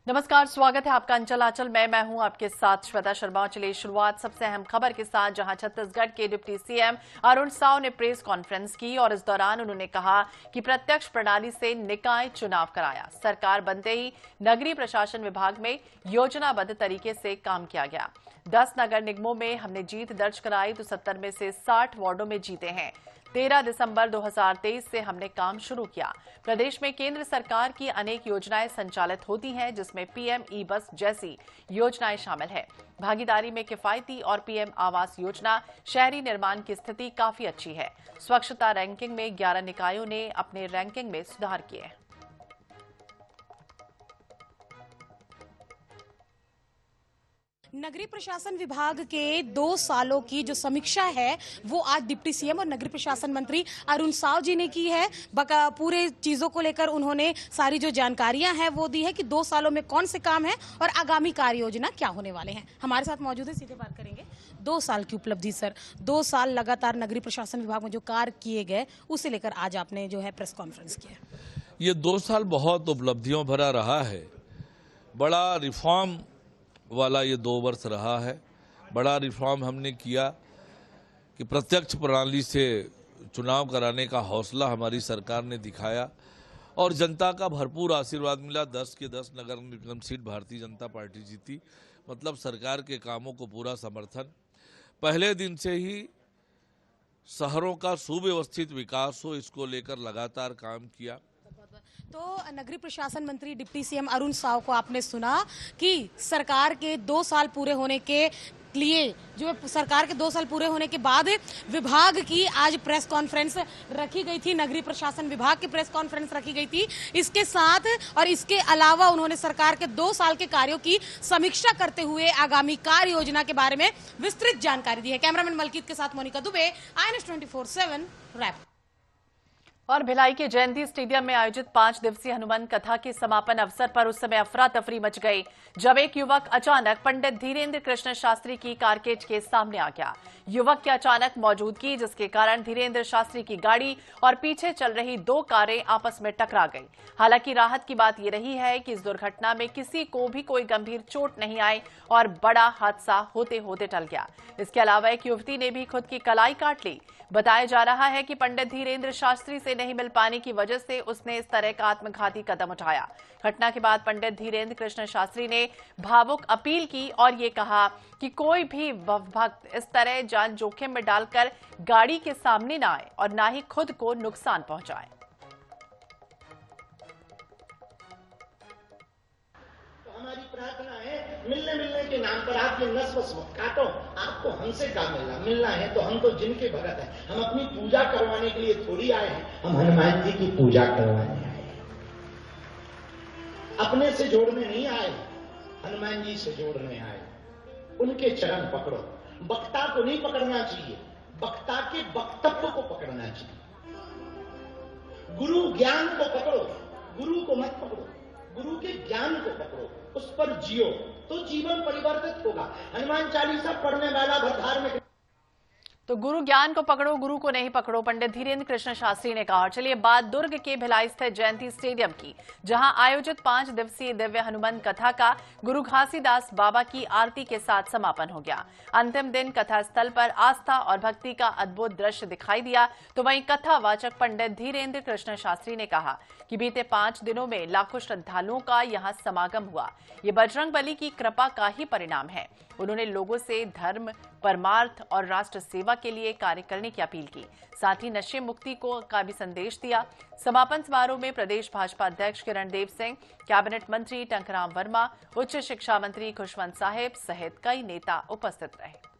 नमस्कार, स्वागत है आपका अंचल आंचल में। मैं हूं आपके साथ श्वेता शर्मा। चलिए शुरुआत सबसे अहम खबर के साथ, जहां छत्तीसगढ़ के डिप्टी सीएम अरुण साव ने प्रेस कॉन्फ्रेंस की और इस दौरान उन्होंने कहा कि प्रत्यक्ष प्रणाली से निकाय चुनाव कराया। सरकार बनते ही नगरीय प्रशासन विभाग में योजनाबद्ध तरीके से काम किया गया। 10 नगर निगमों में हमने जीत दर्ज कराई तो 70 में से 60 वार्डों में जीते हैं। 13 दिसंबर 2023 से हमने काम शुरू किया। प्रदेश में केंद्र सरकार की अनेक योजनाएं संचालित होती हैं, जिसमें पीएम ई बस जैसी योजनाएं शामिल है। भागीदारी में किफायती और पीएम आवास योजना, शहरी निर्माण की स्थिति काफी अच्छी है। स्वच्छता रैंकिंग में 11 निकायों ने अपने रैंकिंग में सुधार किए। नगरीय प्रशासन विभाग के 2 सालों की जो समीक्षा है वो आज डिप्टी सीएम और नगरीय प्रशासन मंत्री अरुण साव जी ने की है। पूरे चीजों को लेकर उन्होंने सारी जो जानकारियां हैं वो दी है कि 2 सालों में कौन से काम है और आगामी कार्य योजना क्या होने वाले हैं। हमारे साथ मौजूद है, सीधे बात करेंगे 2 साल की उपलब्धि। सर, 2 साल लगातार नगरीय प्रशासन विभाग में जो कार्य किए गए उसे लेकर आज आपने जो है प्रेस कॉन्फ्रेंस किया। ये 2 साल बहुत उपलब्धियों भरा रहा है। बड़ा रिफॉर्म वाला ये 2 वर्ष रहा है। बड़ा रिफॉर्म हमने किया कि प्रत्यक्ष प्रणाली से चुनाव कराने का हौसला हमारी सरकार ने दिखाया और जनता का भरपूर आशीर्वाद मिला। 10 के 10 नगर निगम सीट भारतीय जनता पार्टी जीती। मतलब सरकार के कामों को पूरा समर्थन। पहले दिन से ही शहरों का सुव्यवस्थित विकास हो, इसको लेकर लगातार काम किया। तो नगरीय प्रशासन मंत्री डिप्टी सीएम अरुण साव को आपने सुना कि सरकार के 2 साल पूरे होने के लिए, जो सरकार के 2 साल पूरे होने के बाद विभाग की आज प्रेस कॉन्फ्रेंस रखी गई थी। नगरीय प्रशासन विभाग की प्रेस कॉन्फ्रेंस रखी गई थी। इसके साथ और इसके अलावा उन्होंने सरकार के 2 साल के कार्यों की समीक्षा करते हुए आगामी कार्य योजना के बारे में विस्तृत जानकारी दी है। कैमरामैन मलकीत के साथ मोनिका दुबे, INS 24/7 रैप। और भिलाई के जयंती स्टेडियम में आयोजित 5 दिवसीय हनुमान कथा के समापन अवसर पर उस समय अफरा तफरी मच गई जब एक युवक अचानक पंडित धीरेन्द्र कृष्ण शास्त्री की कारकेज के सामने आ गया। युवक की अचानक मौजूदगी, जिसके कारण धीरेन्द्र शास्त्री की गाड़ी और पीछे चल रही 2 कारें आपस में टकरा गई। हालांकि राहत की बात यह रही है कि इस दुर्घटना में किसी को भी कोई गंभीर चोट नहीं आई और बड़ा हादसा होते होते टल गया। इसके अलावा एक युवती ने भी खुद की कलाई काट ली। बताया जा रहा है कि पंडित धीरेन्द्र शास्त्री से नहीं मिल पाने की वजह से उसने इस तरह का आत्मघाती कदम उठाया। घटना के बाद पंडित धीरेन्द्र कृष्ण शास्त्री ने भावुक अपील की और ये कहा कि कोई भी भक्त इस तरह जान जोखिम में डालकर गाड़ी के सामने न आए और न ही खुद को नुकसान पहुंचाए। हमारी प्रार्थना है, मिलने के नाम पर आप ये नस मत काटो। आपको हमसे क्या मिलना है तो हम तो जिनके भगत हैं। हम अपनी पूजा करवाने के लिए थोड़ी आए हैं, हम हनुमान जी की पूजा करवाने आए हैं। अपने से जोड़ने नहीं आए, हनुमान जी से जोड़ने आए। उनके चरण पकड़ो। वक्ता को नहीं पकड़ना चाहिए, वक्ता के वक्तव्य को पकड़ना चाहिए। गुरु ज्ञान को पकड़ो, गुरु को मत पकड़ो। गुरु के ज्ञान को पकड़ो, उस पर जियो तो जीवन परिवर्तित होगा। हनुमान चालीसा पढ़ने वाला धार्मिक। तो गुरु ज्ञान को पकड़ो, गुरु को नहीं पकड़ो, पंडित धीरेन्द्र कृष्ण शास्त्री ने कहा। चलिए बात दुर्ग के भिलाई स्थित जयंती स्टेडियम की, जहां आयोजित 5 दिवसीय दिव्य हनुमान कथा का गुरु घासीदास बाबा की आरती के साथ समापन हो गया। अंतिम दिन कथा स्थल पर आस्था और भक्ति का अद्भुत दृश्य दिखाई दिया। तो वहीं कथावाचक पंडित धीरेन्द्र कृष्ण शास्त्री ने कहा कि बीते 5 दिनों में लाखों श्रद्धालुओं का यहां समागम हुआ। ये बजरंगबली की कृपा का ही परिणाम है। उन्होंने लोगों से धर्म, परमार्थ और राष्ट्र सेवा के लिए कार्य करने की अपील की। साथ ही नशे मुक्ति का भी संदेश दिया। समापन समारोह में प्रदेश भाजपा अध्यक्ष किरणदेव सिंह, कैबिनेट मंत्री टंकराम वर्मा, उच्च शिक्षा मंत्री खुशवंत साहिब सहित कई नेता उपस्थित रहे।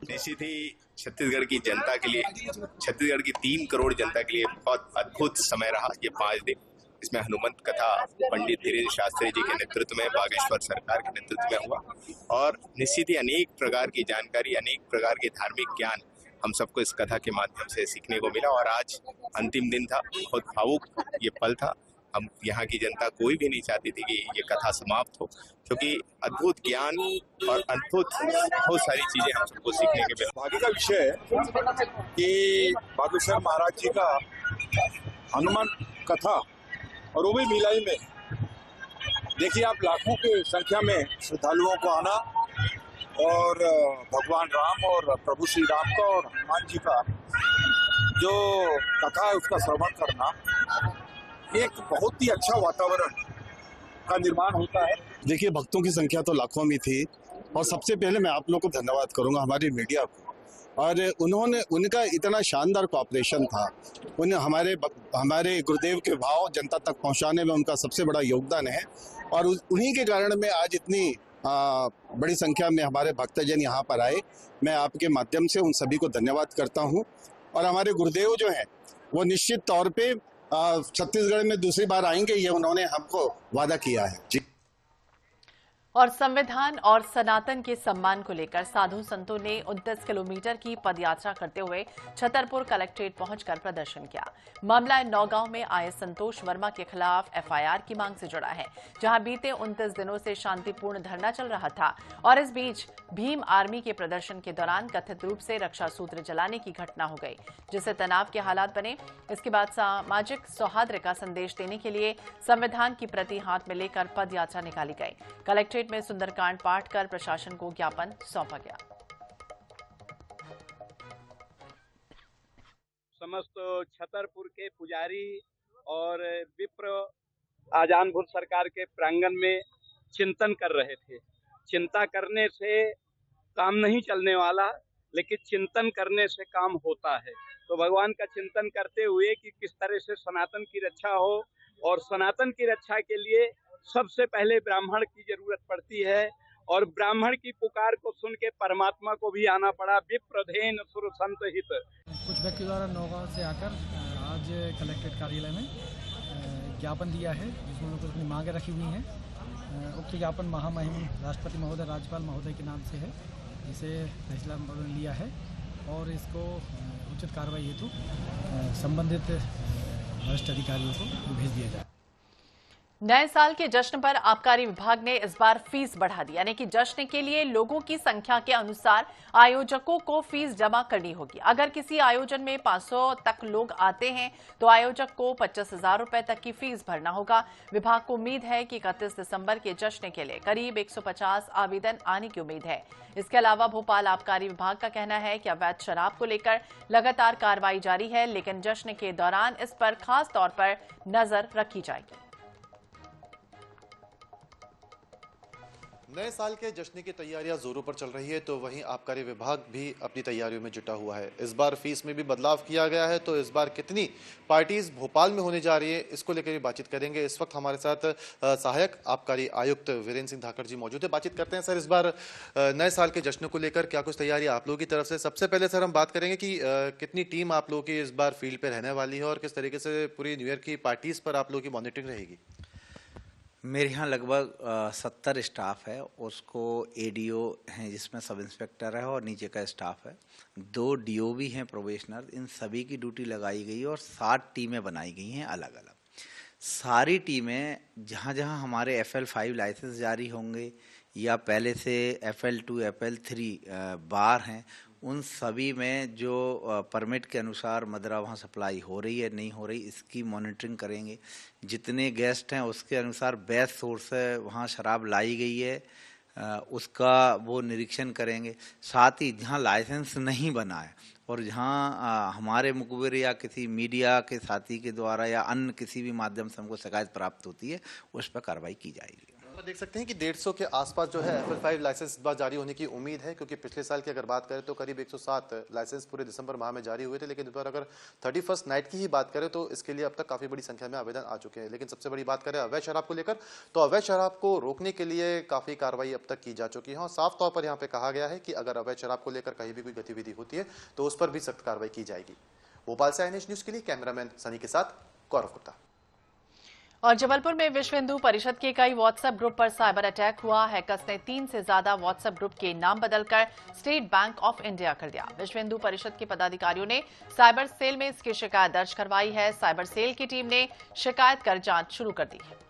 निश्चित ही छत्तीसगढ़ की जनता के लिए, छत्तीसगढ़ की 3 करोड़ जनता के लिए बहुत अद्भुत समय रहा ये 5 दिन। इसमें हनुमंत कथा पंडित धीरेन्द्र शास्त्री जी के नेतृत्व में, बागेश्वर सरकार के नेतृत्व में हुआ और निश्चित ही अनेक प्रकार की जानकारी, अनेक प्रकार के धार्मिक ज्ञान हम सबको इस कथा के माध्यम से सीखने को मिला। और आज अंतिम दिन था, बहुत भावुक ये पल था हम यहाँ की जनता कोई भी नहीं चाहती थी कि ये कथा समाप्त हो, क्योंकि अद्भुत ज्ञान और अद्भुत बहुत सारी चीजें हम सबको सीखने के मिले। भाग्य का विषय है कि बागेश्वर महाराज जी का हनुमान कथा, और वो भी भिलाई में। देखिए आप, लाखों की संख्या में श्रद्धालुओं को आना और भगवान राम और प्रभु श्री राम का और हनुमान जी का जो कथा है उसका श्रवण करना, एक बहुत ही अच्छा वातावरण का निर्माण होता है। देखिए, भक्तों की संख्या तो लाखों में थी, और सबसे पहले मैं आप लोग को धन्यवाद करूंगा, हमारी मीडिया को, और उनका इतना शानदार कोऑपरेशन था। उन्हें हमारे गुरुदेव के भाव जनता तक पहुंचाने में उनका सबसे बड़ा योगदान है, और उन्हीं के कारण में आज इतनी बड़ी संख्या में हमारे भक्तजन यहाँ पर आए। मैं आपके माध्यम से उन सभी को धन्यवाद करता हूँ, और हमारे गुरुदेव जो हैं वो निश्चित तौर पे छत्तीसगढ़ में दूसरी बार आएंगे, ये उन्होंने हमको वादा किया है जी। और संविधान और सनातन के सम्मान को लेकर साधु संतों ने 29 किलोमीटर की पदयात्रा करते हुए छतरपुर कलेक्ट्रेट पहुंचकर प्रदर्शन किया। मामला नौगांव में आए संतोष वर्मा के खिलाफ एफआईआर की मांग से जुड़ा है, जहां बीते 29 दिनों से शांतिपूर्ण धरना चल रहा था, और इस बीच भीम आर्मी के प्रदर्शन के दौरान कथित रूप से रक्षा सूत्र जलाने की घटना हो गई, जिससे तनाव के हालात बने। इसके बाद सामाजिक सौहार्द का संदेश देने के लिए संविधान की प्रति हाथ में लेकर पदयात्रा निकाली गई। कलेक्ट्रेट में सुंदरकांड पाठ कर प्रशासन को ज्ञापन सौंपा गया। समस्त छतरपुर के पुजारी और विप्र आजानपुर सरकार के प्रांगण में चिंतन कर रहे थे। चिंता करने से काम नहीं चलने वाला, लेकिन चिंतन करने से काम होता है। तो भगवान का चिंतन करते हुए कि किस तरह से सनातन की रक्षा हो, और सनातन की रक्षा के लिए सबसे पहले ब्राह्मण की जरूरत पड़ती है, और ब्राह्मण की पुकार को सुन के परमात्मा को भी आना पड़ा। विप्रधेन सुर संत हित। कुछ व्यक्ति द्वारा नौगांव से आकर आज कलेक्ट्रेट कार्यालय में ज्ञापन दिया है, जिसमें उन्होंने अपनी मांगें रखी हुई हैं। उक्त ज्ञापन महामहिम राष्ट्रपति महोदय, राज्यपाल महोदय के नाम से है, जिसे फैसला ने लिया है, और इसको उचित कार्रवाई हेतु संबंधित वरिष्ठ अधिकारियों को भेज दिया जाए। नए साल के जश्न पर आबकारी विभाग ने इस बार फीस बढ़ा दी, यानी कि जश्न के लिए लोगों की संख्या के अनुसार आयोजकों को फीस जमा करनी होगी। अगर किसी आयोजन में 500 तक लोग आते हैं तो आयोजक को 25,000 रुपए तक की फीस भरना होगा। विभाग को उम्मीद है कि 31 दिसंबर के जश्न के लिए करीब 150 आवेदन आने की उम्मीद है। इसके अलावा भोपाल आबकारी विभाग का कहना है कि अवैध शराब को लेकर लगातार कार्रवाई जारी है, लेकिन जश्न के दौरान इस पर खास तौर पर नजर रखी जाएगी। नए साल के जश्न की तैयारियां जोरों पर चल रही है, तो वहीं आबकारी विभाग भी अपनी तैयारियों में जुटा हुआ है। इस बार फीस में भी बदलाव किया गया है, तो इस बार कितनी पार्टीज भोपाल में होने जा रही है, इसको लेकर भी बातचीत करेंगे। इस वक्त हमारे साथ सहायक आबकारी आयुक्त वीरेंद्र सिंह धाकड़ जी मौजूद है। बातचीत करते हैं सर, इस बार नए साल के जश्न को लेकर क्या कुछ तैयारी आप लोगों की तरफ से। सबसे पहले सर हम बात करेंगे कि कितनी टीम आप लोगों की इस बार फील्ड पे रहने वाली है, और किस तरीके से पूरी न्यू ईयर की पार्टीज पर आप लोगों की मॉनिटरिंग रहेगी। मेरे यहाँ लगभग 70 स्टाफ है, उसको एडीओ हैं जिसमें सब इंस्पेक्टर है और नीचे का स्टाफ है, 2 डीओ भी हैं प्रोबेशनर। इन सभी की ड्यूटी लगाई गई और 7 टीमें बनाई गई हैं अलग अलग। सारी टीमें जहाँ जहाँ हमारे FL5 लाइसेंस जारी होंगे या पहले से FL2 FL3 बार हैं, उन सभी में जो परमिट के अनुसार मदरा वहाँ सप्लाई हो रही है नहीं हो रही, इसकी मॉनिटरिंग करेंगे। जितने गेस्ट हैं उसके अनुसार बेस्ट सोर्स है वहाँ शराब लाई गई है उसका वो निरीक्षण करेंगे। साथ ही जहाँ लाइसेंस नहीं बना है और जहाँ हमारे मुखबिर या किसी मीडिया के साथी के द्वारा या अन्य किसी भी माध्यम से हमको शिकायत प्राप्त होती है, उस पर कार्रवाई की जाएगी। देख सकते हैं कि 150 के आसपास जो है FL5 लाइसेंस इस बार जारी होने की उम्मीद है, क्योंकि पिछले साल की अगर बात करें तो करीब 107 लाइसेंस पूरे दिसंबर माह में जारी हुए थे, लेकिन इस बार अगर 31st नाइट की ही बात करें तो इसके लिए अब तक काफी बड़ी संख्या में आवेदन आ चुके हैं। लेकिन सबसे बड़ी बात करें अवैध शराब को लेकर, तो अवैध शराब को रोकने के लिए काफी कार्रवाई अब तक की जा चुकी है, और साफ तौर पर यहाँ पे कहा गया है कि अगर अवैध शराब को लेकर कहीं भी कोई गतिविधि होती है तो उस पर भी सख्त कार्रवाई की जाएगी। भोपाल से INH न्यूज के लिए कैमरामैन सनी के साथ गौरव गुप्ता। और जबलपुर में विश्व हिंदू परिषद के कई व्हाट्सएप ग्रुप पर साइबर अटैक हुआ। हैकर्स ने 3 से ज्यादा व्हाट्सएप ग्रुप के नाम बदलकर स्टेट बैंक ऑफ इंडिया कर दिया। विश्व हिंदू परिषद के पदाधिकारियों ने साइबर सेल में इसकी शिकायत दर्ज करवाई है। साइबर सेल की टीम ने शिकायत कर जांच शुरू कर दी है।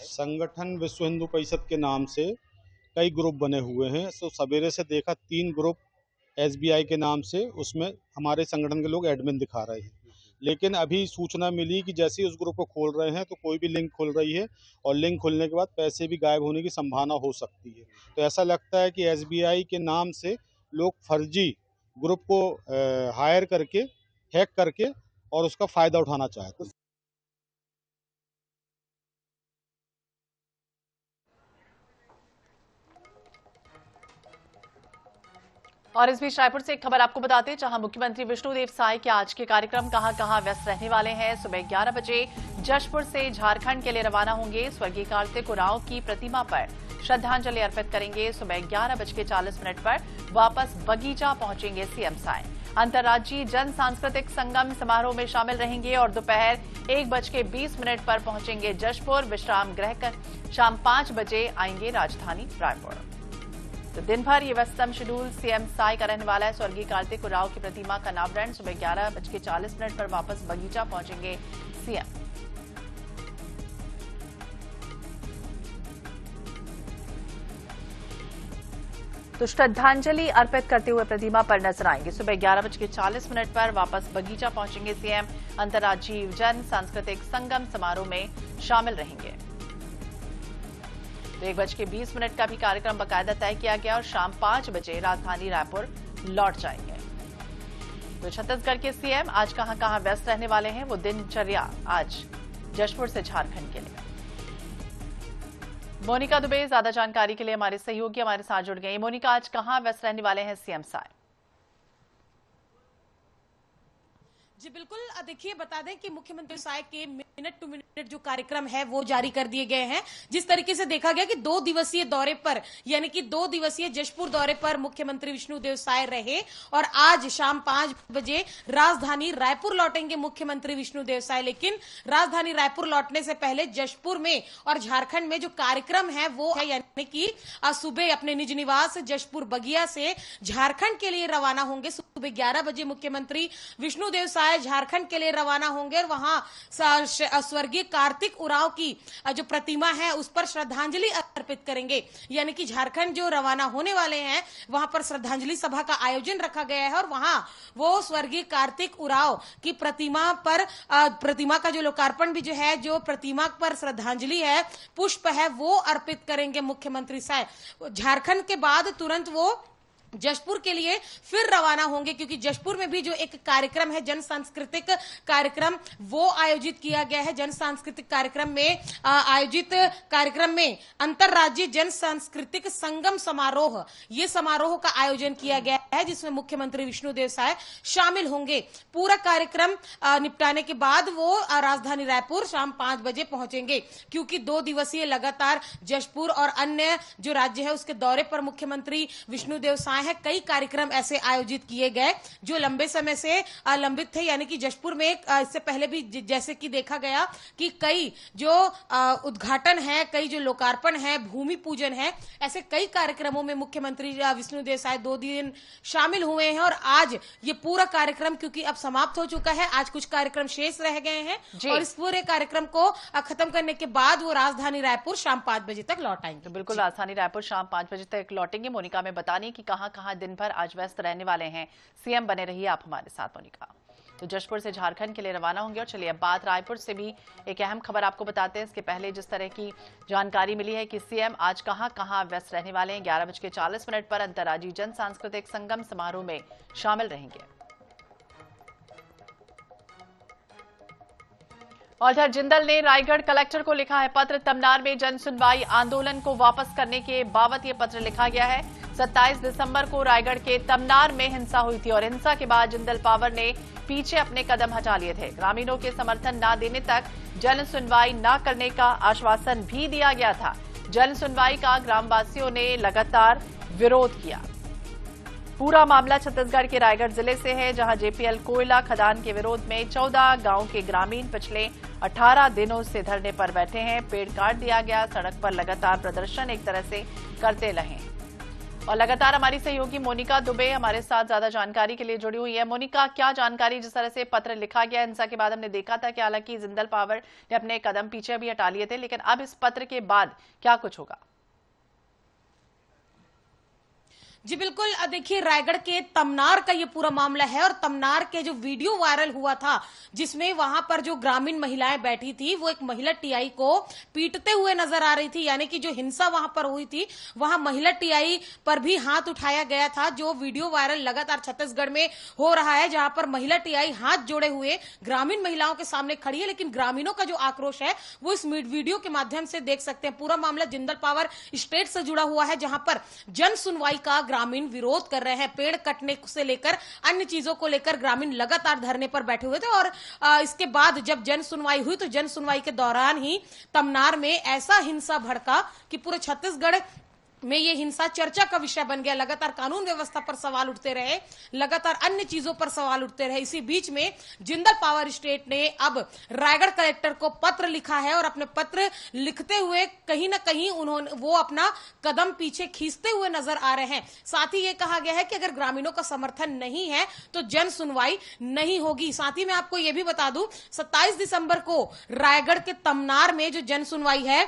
संगठन विश्व हिंदू परिषद के नाम से कई ग्रुप बने हुए हैं। तो सवेरे से देखा 3 ग्रुप SBI के नाम से, उसमें हमारे संगठन के लोग एडमिन दिखा रहे हैं। लेकिन अभी सूचना मिली कि जैसे ही उस ग्रुप को खोल रहे हैं तो कोई भी लिंक खुल रही है और लिंक खुलने के बाद पैसे भी गायब होने की संभावना हो सकती है। तो ऐसा लगता है कि SBI के नाम से लोग फर्जी ग्रुप को हायर करके, हैक करके और उसका फायदा उठाना चाहते हैं। और इस बीच रायपुर से एक खबर आपको बताते हैं, जहां मुख्यमंत्री विष्णुदेव साय के आज के कार्यक्रम कहां व्यस्त रहने वाले हैं। सुबह 11 बजे जशपुर से झारखंड के लिए रवाना होंगे। स्वर्गीय कार्तिक उरांव की प्रतिमा पर श्रद्धांजलि अर्पित करेंगे। सुबह 11:40 पर वापस बगीचा पहुंचेंगे सीएम साय। अंतर्राज्यीय जन सांस्कृतिक संगम समारोह में शामिल रहेंगे और दोपहर 1:20 पर पहुंचेंगे जशपुर। विश्राम गृह कर शाम 5 बजे आएंगे राजधानी रायपुर। तो दिन भर ये व्यस्तम शेड्यूल सीएम साय का रहने वाला है। स्वर्गीय कार्तिक उरांव की प्रतिमा का अनावरण सुबह 11:40 पर वापस बगीचा पहुंचेंगे सीएम। तो श्रद्धांजलि अर्पित करते हुए प्रतिमा पर नजर आएंगे। सुबह 11:40 पर वापस बगीचा पहुंचेंगे सीएम। अंतर्राज्यीय जन सांस्कृतिक संगम समारोह में शामिल रहेंगे। तो 1:20 का भी कार्यक्रम बाकायदा तय किया गया और शाम 5 बजे राजधानी रायपुर लौट जाएंगे। तो छत्तीसगढ़ के सीएम आज कहां व्यस्त रहने वाले हैं, वो दिनचर्या आज जशपुर से झारखंड के लिए। मोनिका दुबे ज्यादा जानकारी के लिए हमारे सहयोगी हमारे साथ जुड़ गए। मोनिका, आज कहां व्यस्त रहने वाले हैं सीएम साय? जी बिल्कुल, देखिए बता दें कि मुख्यमंत्री साय के मिनट टू मिनट जो कार्यक्रम है वो जारी कर दिए गए हैं। जिस तरीके से देखा गया कि 2 दिवसीय दौरे पर, यानी कि 2 दिवसीय जशपुर दौरे पर मुख्यमंत्री विष्णुदेव साय रहे और आज शाम 5 बजे राजधानी रायपुर लौटेंगे मुख्यमंत्री विष्णुदेव साय। लेकिन राजधानी रायपुर लौटने से पहले जशपुर में और झारखंड में जो कार्यक्रम है वो है, यानी कि सुबह अपने निज निवास जशपुर बगिया से झारखंड के लिए रवाना होंगे। सुबह 11 बजे मुख्यमंत्री विष्णुदेव साय झारखंड के लिए रवाना होंगे और वहां स्वर्गीय कार्तिक उरांव की जो प्रतिमा है उस पर श्रद्धांजलि अर्पित करेंगे। यानी कि झारखंड जो रवाना होने वाले हैं वहां पर श्रद्धांजलि सभा का आयोजन रखा गया है और वहां वो स्वर्गीय कार्तिक उरांव की प्रतिमा पर प्रतिमा का जो लोकार्पण भी जो है, जो प्रतिमा पर श्रद्धांजलि है, पुष्प है, वो अर्पित करेंगे मुख्यमंत्री साय। झारखंड के बाद तुरंत वो जशपुर के लिए फिर रवाना होंगे, क्योंकि जशपुर में भी जो एक कार्यक्रम है, जन सांस्कृतिक कार्यक्रम, वो आयोजित किया गया है। जन सांस्कृतिक कार्यक्रम में आयोजित कार्यक्रम में अंतर्राज्यीय जन सांस्कृतिक संगम समारोह, ये समारोह का आयोजन किया गया है जिसमें मुख्यमंत्री विष्णुदेव साय शामिल होंगे। पूरा कार्यक्रम निपटाने के बाद वो राजधानी रायपुर शाम 5 बजे पहुंचेंगे, क्योंकि 2 दिवसीय लगातार जशपुर और अन्य जो राज्य है उसके दौरे पर मुख्यमंत्री विष्णुदेव साय है। कई कार्यक्रम ऐसे आयोजित किए गए जो लंबे समय से लंबित थे, यानी कि जशपुर में इससे पहले भी जैसे कि देखा गया कि कई जो उद्घाटन है, कई जो लोकार्पण है, भूमि पूजन है, ऐसे कई कार्यक्रमों में मुख्यमंत्री विष्णुदेव साय 2 दिन शामिल हुए हैं। और आज ये पूरा कार्यक्रम क्योंकि अब समाप्त हो चुका है, आज कुछ कार्यक्रम शेष रह गए हैं और इस पूरे कार्यक्रम को खत्म करने के बाद वो राजधानी रायपुर शाम 5 बजे तक लौट आएंगे। तो बिल्कुल राजधानी रायपुर शाम 5 बजे तक लौटेंगे। मोनिका में बतानी कि कहां दिन भर आज व्यस्त रहने वाले हैं सीएम। बने रहिए आप हमारे साथ मोनिका। तो जशपुर से झारखंड के लिए रवाना होंगे। और चलिए अब बात रायपुर से भी एक अहम खबर आपको बताते हैं। इसके पहले जिस तरह की जानकारी मिली है कि सीएम आज कहां व्यस्त रहने वाले हैं, 11:40 पर अंतर्राज्यीय जन सांस्कृतिक संगम समारोह में शामिल रहेंगे। और इधर जिंदल ने रायगढ़ कलेक्टर को लिखा है पत्र। तमनार में जन सुनवाई आंदोलन को वापस करने के बाबत ये पत्र लिखा गया है। 27 दिसंबर को रायगढ़ के तमनार में हिंसा हुई थी और हिंसा के बाद जिंदल पावर ने पीछे अपने कदम हटा लिए थे। ग्रामीणों के समर्थन न देने तक जन सुनवाई न करने का आश्वासन भी दिया गया था। जन सुनवाई का ग्रामवासियों ने लगातार विरोध किया। पूरा मामला छत्तीसगढ़ के रायगढ़ जिले से है, जहां जेपीएल कोयला खदान के विरोध में 14 गांव के ग्रामीण पिछले 18 दिनों से धरने पर बैठे हैं। पेड़ काट दिया गया, सड़क पर लगातार प्रदर्शन एक तरह से करते रहे। और लगातार हमारी सहयोगी मोनिका दुबे हमारे साथ ज्यादा जानकारी के लिए जुड़ी हुई है। मोनिका, क्या जानकारी? जिस तरह से पत्र लिखा गया हिंसा के बाद हमने देखा था कि हालांकि जिंदल पावर ने अपने कदम पीछे भी हटा लिए थे, लेकिन अब इस पत्र के बाद क्या कुछ होगा? जी बिल्कुल, देखिए रायगढ़ के तमनार का ये पूरा मामला है और तमनार के जो वीडियो वायरल हुआ था जिसमें वहां पर जो ग्रामीण महिलाएं बैठी थी वो एक महिला टीआई को पीटते हुए नजर आ रही थी। यानी कि जो हिंसा वहां पर हुई थी वहां महिला टीआई पर भी हाथ उठाया गया था। जो वीडियो वायरल लगातार छत्तीसगढ़ में हो रहा है, जहां पर महिला टीआई हाथ जोड़े हुए ग्रामीण महिलाओं के सामने खड़ी है, लेकिन ग्रामीणों का जो आक्रोश है वो इस वीडियो के माध्यम से देख सकते हैं। पूरा मामला जिंदल पावर स्टेट से जुड़ा हुआ है, जहां पर जन सुनवाई का ग्रामीण विरोध कर रहे हैं। पेड़ कटने से लेकर अन्य चीजों को लेकर ग्रामीण लगातार धरने पर बैठे हुए थे और इसके बाद जब जन सुनवाई हुई तो जन सुनवाई के दौरान ही तमनार में ऐसा हिंसा भड़का कि पूरे छत्तीसगढ़ में ये हिंसा चर्चा का विषय बन गया। लगातार कानून व्यवस्था पर सवाल उठते रहे, लगातार अन्य चीजों पर सवाल उठते रहे। इसी बीच में जिंदल पावर स्टेट ने अब रायगढ़ कलेक्टर को पत्र लिखा है और अपने पत्र लिखते हुए कहीं ना कहीं वो अपना कदम पीछे खींचते हुए नजर आ रहे हैं। साथ ही ये कहा गया है कि अगर ग्रामीणों का समर्थन नहीं है तो जन सुनवाई नहीं होगी। साथ ही मैं आपको ये भी बता दूं, 27 दिसंबर को रायगढ़ के तमनार में जो जन सुनवाई है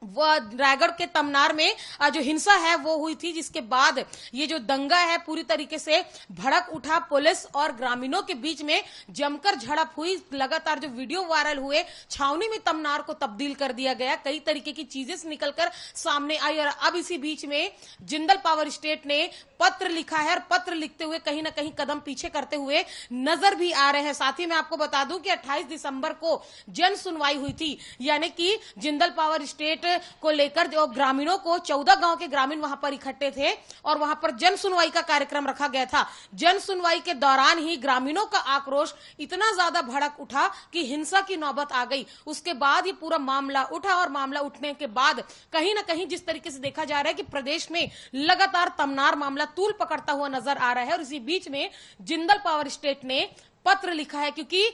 वो रायगढ़ के तमनार में जो हिंसा है वो हुई थी, जिसके बाद ये जो दंगा है पूरी तरीके से भड़क उठा। पुलिस और ग्रामीणों के बीच में जमकर झड़प हुई। लगातार जो वीडियो वायरल हुए, छावनी में तमनार को तब्दील कर दिया गया, कई तरीके की चीजें निकलकर सामने आई। और अब इसी बीच में जिंदल पावर स्टेट ने पत्र लिखा है और पत्र लिखते हुए कहीं ना कहीं कदम पीछे करते हुए नजर भी आ रहे हैं। साथ ही मैं आपको बता दूं कि 28 दिसंबर को जन सुनवाई हुई थी, यानी कि जिंदल पावर स्टेट को लेकर जो ग्रामीणों को 14 गांव के ग्रामीण वहां पर इकट्ठे थे और वहां पर जन सुनवाई का कार्यक्रम रखा गया था। जन सुनवाई के दौरान ही ग्रामीणों का आक्रोश इतना ज्यादा भड़क उठा कि हिंसा की नौबत आ गई। उसके बाद ये पूरा मामला उठा और मामला उठने के बाद कहीं ना कहीं जिस तरीके से देखा जा रहा है कि प्रदेश में लगातार तमनार मामला तूल पकड़ता हुआ नजर आ रहा है। और इसी बीच में जिंदल पावर स्टेट ने पत्र लिखा है, क्योंकि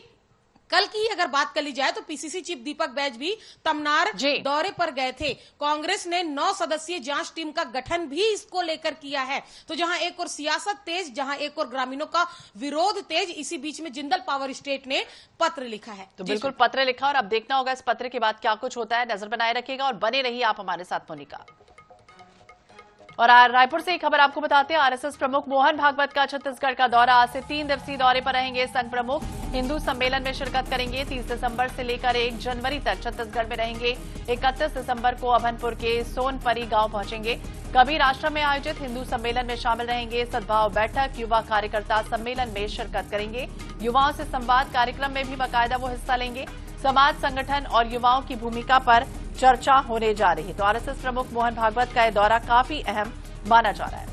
कल की अगर बात कर ली जाए तो पीसीसी चीफ दीपक बैज भी तमनार दौरे पर गए थे। कांग्रेस ने 9 सदस्यीय जांच टीम का गठन भी इसको लेकर किया है। तो जहां एक और सियासत तेज, जहां एक और ग्रामीणों का विरोध तेज, इसी बीच में जिंदल पावर स्टेट ने पत्र लिखा है। तो बिल्कुल पत्र लिखा और अब देखना होगा इस पत्र के बाद क्या कुछ होता है। नजर बनाए रखिएगा और बने रहिए आप हमारे साथ मोनिका। और रायपुर से एक खबर आपको बताते हैं, आरएसएस प्रमुख मोहन भागवत का छत्तीसगढ़ का दौरा। आज से 3 दिवसीय दौरे पर रहेंगे संघ प्रमुख। हिंदू सम्मेलन में शिरकत करेंगे। 30 दिसंबर से लेकर 1 जनवरी तक छत्तीसगढ़ में रहेंगे। 31 दिसंबर को अभनपुर के सोनपरी गांव पहुंचेंगे। कबीर आश्रम में आयोजित हिंदू सम्मेलन में शामिल रहेंगे। सद्भाव बैठक, युवा कार्यकर्ता सम्मेलन में शिरकत करेंगे। युवाओं से संवाद कार्यक्रम में भी बाकायदा वो हिस्सा लेंगे। समाज संगठन और युवाओं की भूमिका पर चर्चा होने जा रही है। तो आरएसएस प्रमुख मोहन भागवत का यह दौरा काफी अहम माना जा रहा है।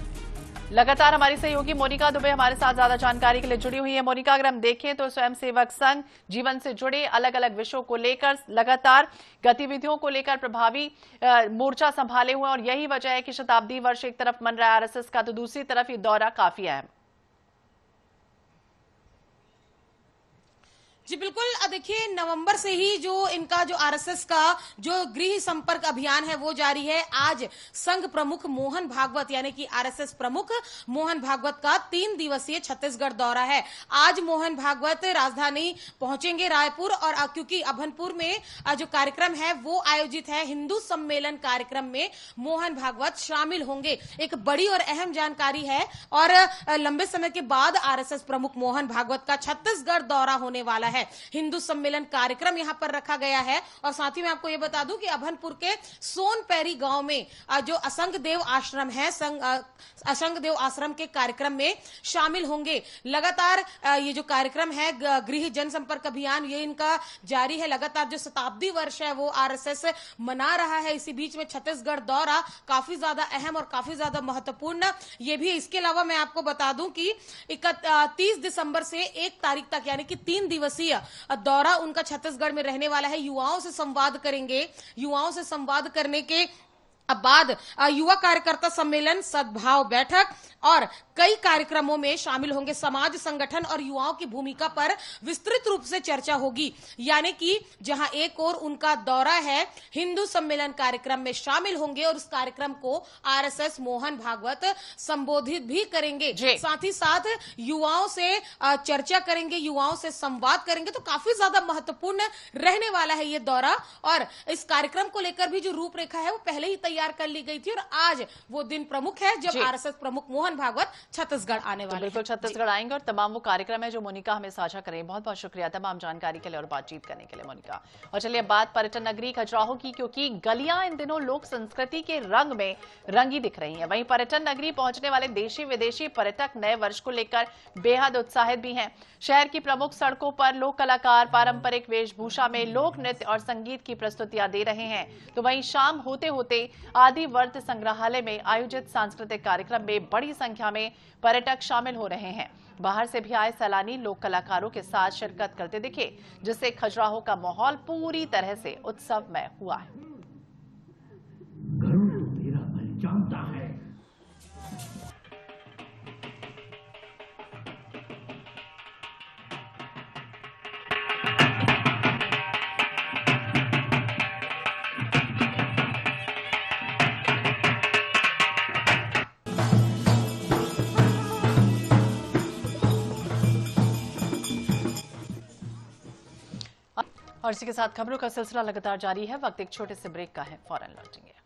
लगातार हमारी सहयोगी मोनिका दुबे हमारे साथ ज्यादा जानकारी के लिए जुड़ी हुई है। मोनिका, अगर हम देखें तो स्वयंसेवक संघ जीवन से जुड़े अलग अलग विषयों को लेकर लगातार गतिविधियों को लेकर प्रभावी मोर्चा संभाले हुए और यही वजह है कि शताब्दी वर्ष एक तरफ मन रहा है आरएसएस का, तो दूसरी तरफ ये दौरा काफी अहम। जी बिल्कुल, देखिए नवंबर से ही जो इनका जो आरएसएस का जो गृह संपर्क अभियान है वो जारी है। आज संघ प्रमुख मोहन भागवत यानी कि आरएसएस प्रमुख मोहन भागवत का 3 दिवसीय छत्तीसगढ़ दौरा है। आज मोहन भागवत राजधानी पहुंचेंगे रायपुर और क्योंकि अभनपुर में जो कार्यक्रम है वो आयोजित है, हिंदू सम्मेलन कार्यक्रम में मोहन भागवत शामिल होंगे। एक बड़ी और अहम जानकारी है और लंबे समय के बाद आरएसएस प्रमुख मोहन भागवत का छत्तीसगढ़ दौरा होने वाला है। है। हिंदू सम्मेलन कार्यक्रम यहाँ पर रखा गया है। और साथ ही मैं आपको ये बता दूं कि अभनपुर के सोनपैरी गांव में जो असंग देव आश्रम है, असंग देव आश्रम के कार्यक्रम में शामिल होंगे। लगातार ये जो कार्यक्रम है गृह जनसंपर्क अभियान, ये इनका जारी है। लगातार जो शताब्दी वर्ष है वो आरएसएस मना रहा है। इसी बीच में छत्तीसगढ़ दौरा काफी ज्यादा अहम और काफी ज्यादा महत्वपूर्ण ये भी। इसके अलावा मैं आपको बता दूं कि 31 दिसंबर से 1 तारीख तक यानी कि 3 दिवसीय दौरा उनका छत्तीसगढ़ में रहने वाला है। युवाओं से संवाद करेंगे। युवाओं से संवाद करने के बाद युवा कार्यकर्ता सम्मेलन, सद्भाव बैठक और कई कार्यक्रमों में शामिल होंगे। समाज संगठन और युवाओं की भूमिका पर विस्तृत रूप से चर्चा होगी। यानी कि जहां एक ओर उनका दौरा है, हिंदू सम्मेलन कार्यक्रम में शामिल होंगे और उस कार्यक्रम को आरएसएस मोहन भागवत संबोधित भी करेंगे। साथ ही साथ युवाओं से चर्चा करेंगे, युवाओं से संवाद करेंगे। तो काफी ज्यादा महत्वपूर्ण रहने वाला है ये दौरा। और इस कार्यक्रम को लेकर भी जो रूपरेखा है वो पहले ही तैयार कर ली गई थी और आज वो दिन प्रमुख है जब आरएसएस प्रमुख मोहन भागवत छत्तीसगढ़ आने वाले हैं। बिल्कुल छत्तीसगढ़ आएंगे और तमाम वो कार्यक्रम है जो मोनिका हमें साझा करें। बहुत बहुत शुक्रिया तमाम जानकारी के लिए और बातचीत करने के लिए मोनिका। और चलिए बात पर्यटन नगरी खजुराहो की, क्योंकि गलियां इन दिनों लोक संस्कृति के रंग में रंगी दिख रही हैं। वहीं पर्यटन नगरी पहुंचने वाले देशी विदेशी पर्यटक नए वर्ष को लेकर बेहद उत्साहित भी हैं। शहर की प्रमुख सड़कों पर लोक कलाकार पारंपरिक वेशभूषा में लोक नृत्य और संगीत की प्रस्तुतियां दे रहे हैं। तो वहीं शाम होते होते आदि वर्त संग्रहालय में आयोजित सांस्कृतिक कार्यक्रम में बड़ी संख्या में पर्यटक शामिल हो रहे हैं। बाहर से भी आए सैलानी लोक कलाकारों के साथ शिरकत करते दिखे, जिससे खजुराहो का माहौल पूरी तरह से उत्सवमय हुआ है। और इसी के साथ खबरों का सिलसिला लगातार जारी है। वक्त एक छोटे से ब्रेक का है, फौरन लौटेंगे।